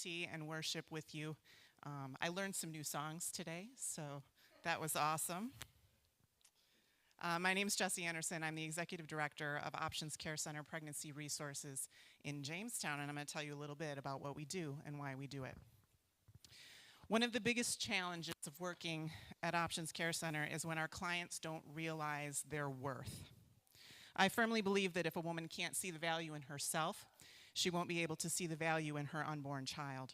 tea and worship with you. I learned some new songs today, so that was awesome. My name is Jessie Anderson. I'm the Executive Director of Options Care Center Pregnancy Resources in Jamestown, and I'm going to tell you a little bit about what we do and why we do it. One of the biggest challenges of working at Options Care Center is when our clients don't realize their worth. I firmly believe that if a woman can't see the value in herself, she won't be able to see the value in her unborn child.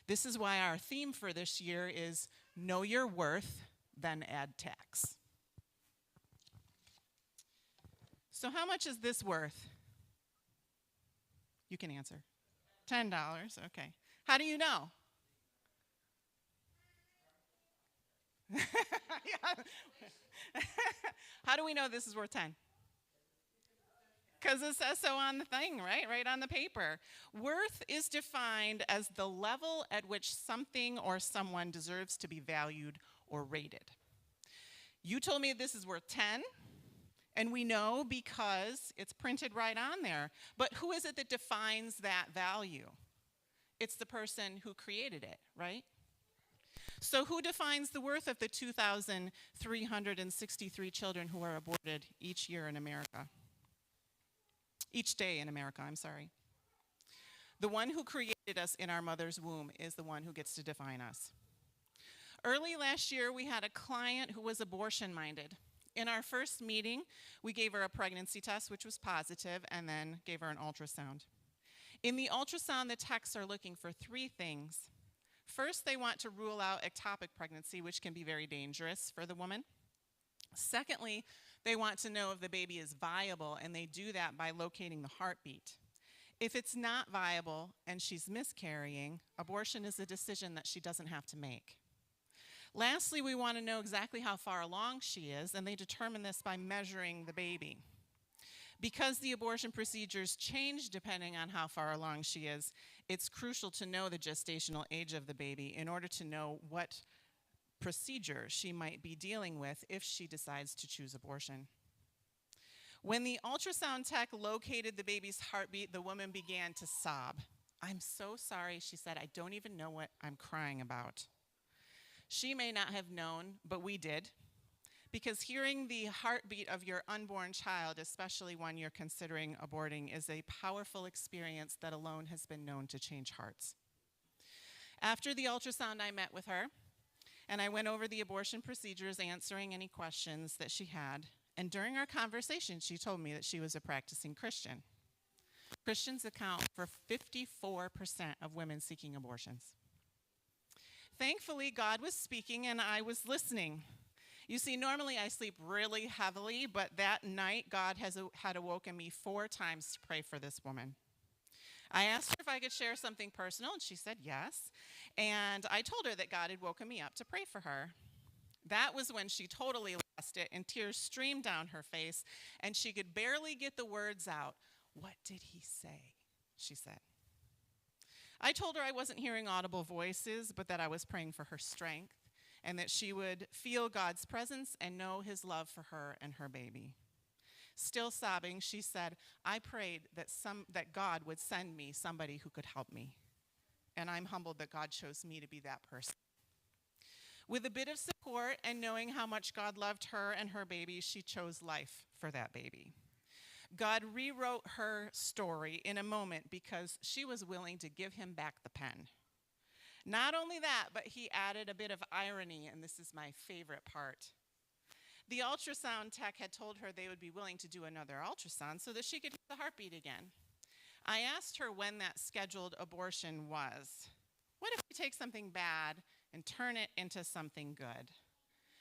This is why our theme for this year is Know Your Worth, Then Add Tax. So how much is this worth? You can answer. $10, okay. How do you know? How do we know this is worth 10? Because it says so on the thing, right on the paper. Worth is defined as the level at which something or someone deserves to be valued or rated. You told me this is worth 10, and we know because it's printed right on there. But who is it that defines that value? It's the person who created it, right? So who defines the worth of the 2,363 children who are aborted each year in America? Each day in America, I'm sorry. The one who created us in our mother's womb is the one who gets to define us. Early last year, we had a client who was abortion-minded. In our first meeting, we gave her a pregnancy test, which was positive, and then gave her an ultrasound. In the ultrasound, the techs are looking for three things. First, they want to rule out ectopic pregnancy, which can be very dangerous for the woman. Secondly, they want to know if the baby is viable, and they do that by locating the heartbeat. If it's not viable and she's miscarrying, abortion is a decision that she doesn't have to make. Lastly, we want to know exactly how far along she is, and they determine this by measuring the baby. Because the abortion procedures change depending on how far along she is, it's crucial to know the gestational age of the baby in order to know what procedure she might be dealing with if she decides to choose abortion. When the ultrasound tech located the baby's heartbeat, the woman began to sob. "I'm so sorry," she said. "I don't even know what I'm crying about." She may not have known, but we did. Because hearing the heartbeat of your unborn child, especially one you're considering aborting, is a powerful experience that alone has been known to change hearts. After the ultrasound, I met with her, and I went over the abortion procedures, answering any questions that she had. And during our conversation, she told me that she was a practicing Christian. Christians account for 54% of women seeking abortions. Thankfully, God was speaking, and I was listening. You see, normally I sleep really heavily, but that night God had awoken me 4 times to pray for this woman. I asked her if I could share something personal, and she said yes. And I told her that God had woken me up to pray for her. That was when she totally lost it, and tears streamed down her face, and she could barely get the words out. "What did he say?" she said. I told her I wasn't hearing audible voices, but that I was praying for her strength, and that she would feel God's presence and know his love for her and her baby. Still sobbing, she said, "I prayed that God would send me somebody who could help me. And I'm humbled that God chose me to be that person." With a bit of support and knowing how much God loved her and her baby, she chose life for that baby. God rewrote her story in a moment because she was willing to give him back the pen. Not only that, but he added a bit of irony, and this is my favorite part. The ultrasound tech had told her they would be willing to do another ultrasound so that she could hear the heartbeat again. I asked her when that scheduled abortion was. What if we take something bad and turn it into something good?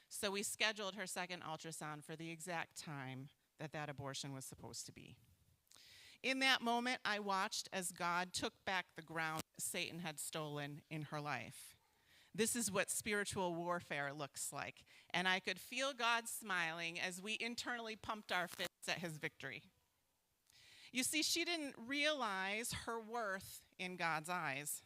So we scheduled her second ultrasound for the exact time that abortion was supposed to be. In that moment, I watched as God took back the ground Satan had stolen in her life. This is what spiritual warfare looks like, and I could feel God smiling as we internally pumped our fists at his victory. You see, she didn't realize her worth in God's eyes.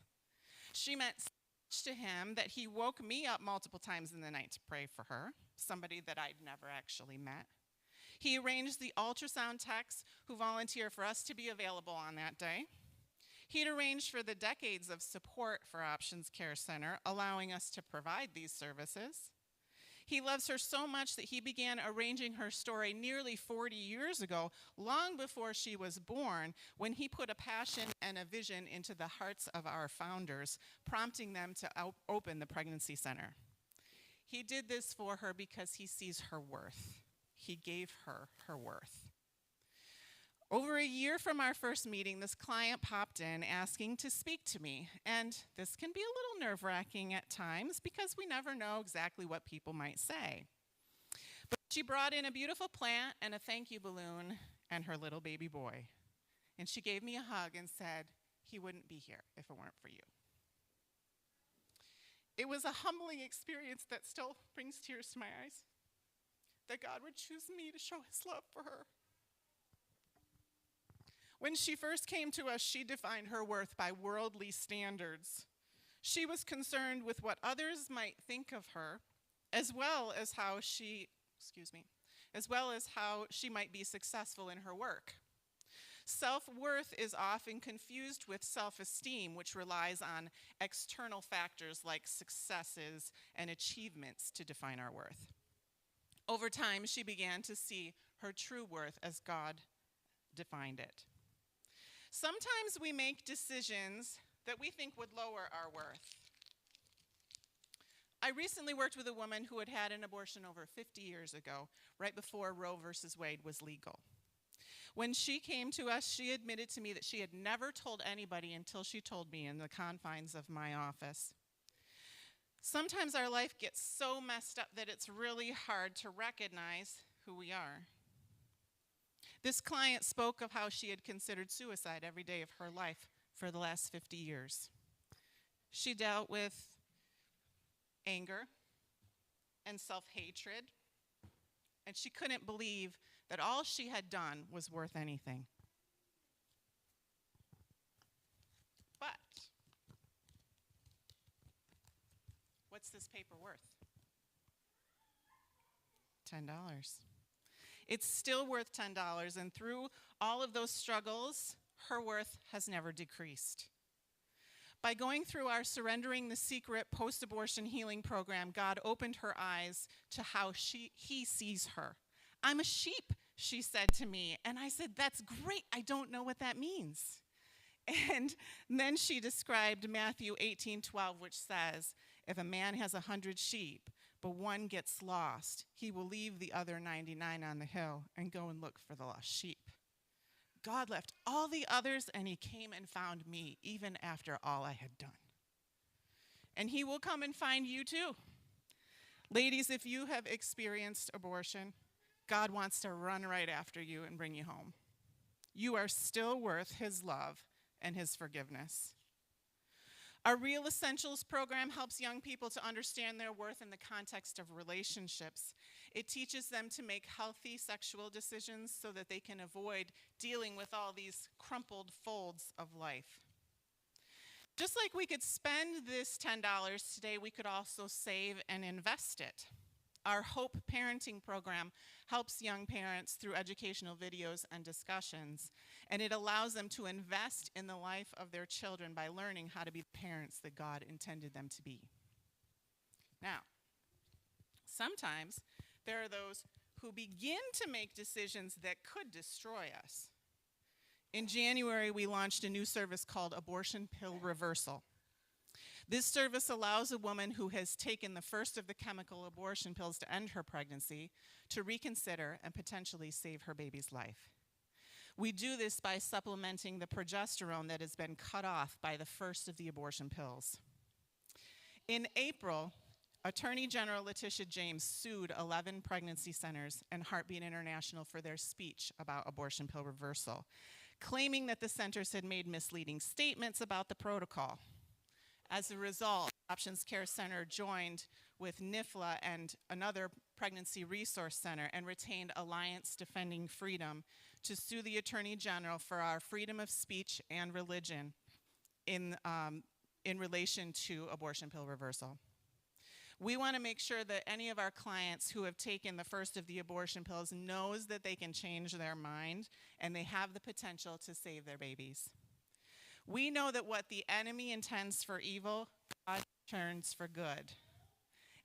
She meant so much to him that he woke me up multiple times in the night to pray for her, somebody that I'd never actually met. He arranged the ultrasound techs who volunteer for us to be available on that day. He'd arranged for the decades of support for Options Care Center, allowing us to provide these services. He loves her so much that he began arranging her story nearly 40 years ago, long before she was born, when he put a passion and a vision into the hearts of our founders, prompting them to open the pregnancy center. He did this for her because he sees her worth. He gave her her worth. Over a year from our first meeting, this client popped in asking to speak to me. And this can be a little nerve-wracking at times because we never know exactly what people might say. But she brought in a beautiful plant and a thank you balloon and her little baby boy. And she gave me a hug and said, he wouldn't be here if it weren't for you. It was a humbling experience that still brings tears to my eyes, that God would choose me to show his love for her. When she first came to us, she defined her worth by worldly standards. She was concerned with what others might think of her, as well as how she might be successful in her work. Self-worth is often confused with self-esteem, which relies on external factors like successes and achievements to define our worth. Over time, she began to see her true worth as God defined it. Sometimes we make decisions that we think would lower our worth. I recently worked with a woman who had had an abortion over 50 years ago, right before Roe versus Wade was legal. When she came to us, she admitted to me that she had never told anybody until she told me in the confines of my office. Sometimes our life gets so messed up that it's really hard to recognize who we are. This client spoke of how she had considered suicide every day of her life for the last 50 years. She dealt with anger and self-hatred, and she couldn't believe that all she had done was worth anything. But what's this paper worth? $10. It's still worth $10, and through all of those struggles, her worth has never decreased. By going through our Surrendering the Secret post-abortion healing program, God opened her eyes to how he sees her. I'm a sheep, she said to me, and I said, that's great, I don't know what that means. And then she described Matthew 18:12, which says, if a man has 100 sheep, but one gets lost, he will leave the other 99 on the hill and go and look for the lost sheep. God left all the others and he came and found me, even after all I had done. And he will come and find you too. Ladies, if you have experienced abortion, God wants to run right after you and bring you home. You are still worth his love and his forgiveness. Our Real Essentials program helps young people to understand their worth in the context of relationships. It teaches them to make healthy sexual decisions so that they can avoid dealing with all these crumpled folds of life. Just like we could spend this $10 today, we could also save and invest it. Our Hope Parenting program helps young parents through educational videos and discussions, and it allows them to invest in the life of their children by learning how to be the parents that God intended them to be. Now, sometimes there are those who begin to make decisions that could destroy us. In January, we launched a new service called Abortion Pill Reversal. This service allows a woman who has taken the first of the chemical abortion pills to end her pregnancy to reconsider and potentially save her baby's life. We do this by supplementing the progesterone that has been cut off by the first of the abortion pills. In April, Attorney General Letitia James sued 11 pregnancy centers and Heartbeat International for their speech about abortion pill reversal, claiming that the centers had made misleading statements about the protocol. As a result, Options Care Center joined with NIFLA and another pregnancy resource center and retained Alliance Defending Freedom to sue the Attorney General for our freedom of speech and religion in relation to abortion pill reversal. We want to make sure that any of our clients who have taken the first of the abortion pills knows that they can change their mind and they have the potential to save their babies. We know that what the enemy intends for evil, God turns for good.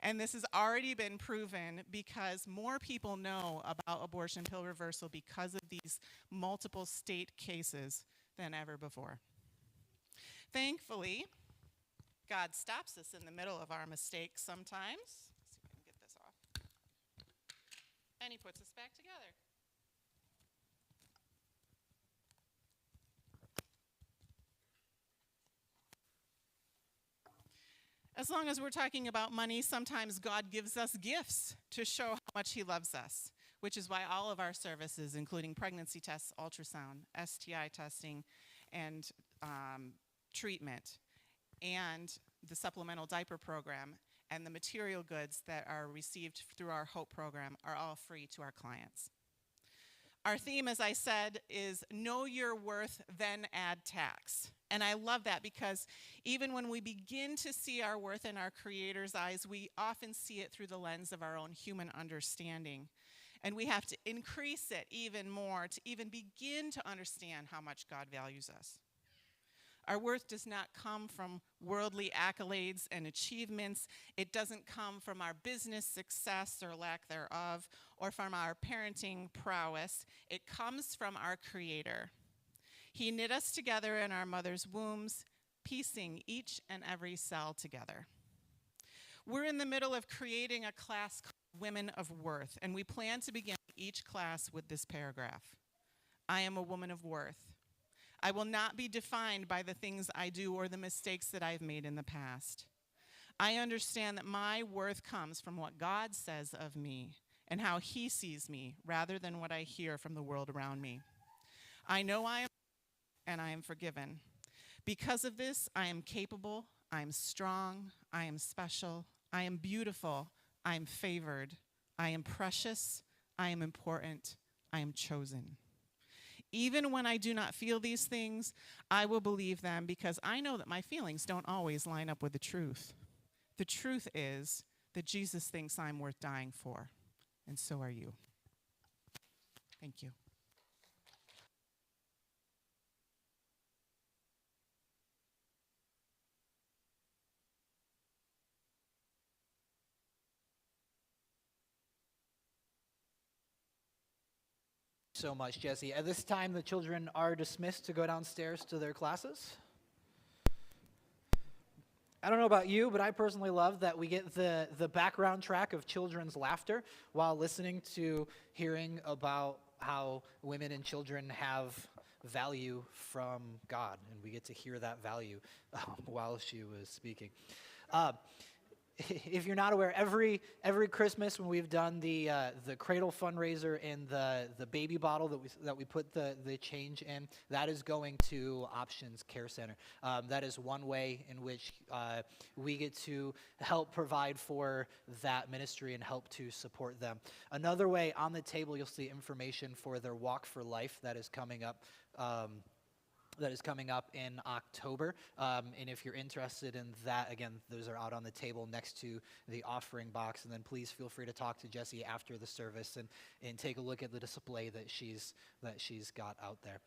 And this has already been proven because more people know about abortion pill reversal because of these multiple state cases than ever before. Thankfully, God stops us in the middle of our mistakes sometimes. Let's see if I can get this off. And he puts us back together. As long as we're talking about money, sometimes God gives us gifts to show how much he loves us, which is why all of our services, including pregnancy tests, ultrasound, STI testing, and treatment, and the supplemental diaper program, and the material goods that are received through our HOPE program are all free to our clients. Our theme, as I said, is know your worth, then add tax. And I love that because even when we begin to see our worth in our Creator's eyes, we often see it through the lens of our own human understanding. And we have to increase it even more to even begin to understand how much God values us. Our worth does not come from worldly accolades and achievements. It doesn't come from our business success or lack thereof, or from our parenting prowess. It comes from our Creator. He knit us together in our mother's wombs, piecing each and every cell together. We're in the middle of creating a class called Women of Worth, and we plan to begin each class with this paragraph. I am a woman of worth. I will not be defined by the things I do or the mistakes that I've made in the past. I understand that my worth comes from what God says of me and how he sees me rather than what I hear from the world around me. I know I am and I am forgiven. Because of this, I am capable, I am strong, I am special, I am beautiful, I am favored, I am precious, I am important, I am chosen. Even when I do not feel these things, I will believe them because I know that my feelings don't always line up with the truth. The truth is that Jesus thinks I'm worth dying for, and so are you. Thank you. So much, Jesse. At this time, the children are dismissed to go downstairs to their classes. I don't know about you, but I personally love that we get the background track of children's laughter while listening to hearing about how women and children have value from God, and we get to hear that value while she was speaking. If you're not aware, every Christmas when we've done the cradle fundraiser and the baby bottle that we put the change in, that is going to Options Care Center. That is one way in which we get to help provide for that ministry and help to support them. Another way, on the table you'll see information for their Walk for Life that is coming up. In October. And if you're interested in that, again, those are out on the table next to the offering box. And then please feel free to talk to Jessie after the service and take a look at the display that she's got out there.